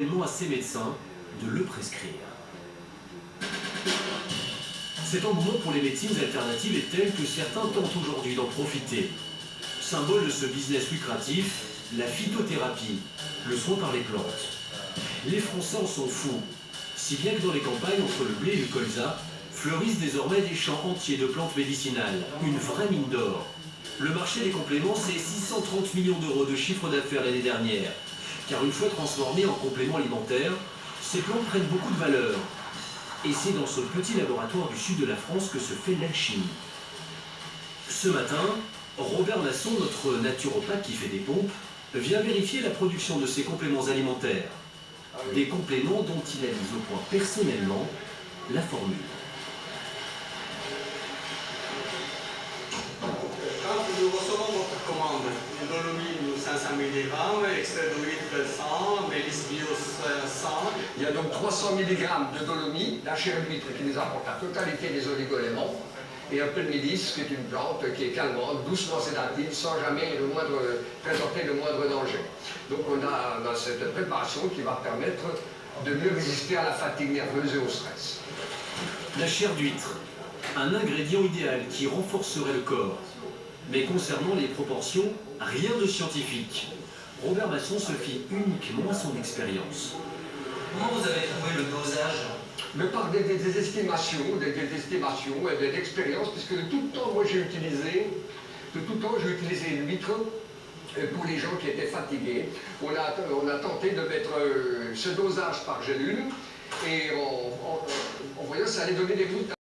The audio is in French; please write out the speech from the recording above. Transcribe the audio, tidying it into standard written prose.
à ses médecins de le prescrire. Cet engouement pour les médecines alternatives est tel que certains tentent aujourd'hui d'en profiter. Symbole de ce business lucratif, la phytothérapie, le soin par les plantes. Les Français en sont fous, si bien que dans les campagnes entre le blé et le colza, fleurissent désormais des champs entiers de plantes médicinales, une vraie mine d'or. Le marché des compléments, c'est 630 millions d'euros de chiffre d'affaires l'année dernière. Car une fois transformées en compléments alimentaires, ces plantes prennent beaucoup de valeur. Et c'est dans ce petit laboratoire du sud de la France que se fait l'alchimie. Ce matin, Robert Masson, notre naturopathe qui fait des pompes, vient vérifier la production de ces compléments alimentaires. Des compléments dont il a mis au point personnellement la formule. Quand nous recevons votre commande, dolomine 500 mg, extrait d'huile 100, mélisse bio 100. Il y a donc 300 mg de dolomie, la chair d'huître qui nous apporte la totalité des oligo-éléments, et un peu de mélisse, qui est une plante qui est calmante, doucement sédative, sans jamais présenter le moindre danger. Donc on a dans cette préparation qui va permettre de mieux résister à la fatigue nerveuse et au stress. La chair d'huître, un ingrédient idéal qui renforcerait le corps. Mais concernant les proportions, rien de scientifique. Robert Masson se fie uniquement à son expérience. Comment vous avez trouvé le dosage? Mais par des estimations, et des expériences, puisque de tout temps, moi j'ai utilisé l'huître pour les gens qui étaient fatigués. On a tenté de mettre ce dosage par gélule, et en voyant, ça allait donner des résultats.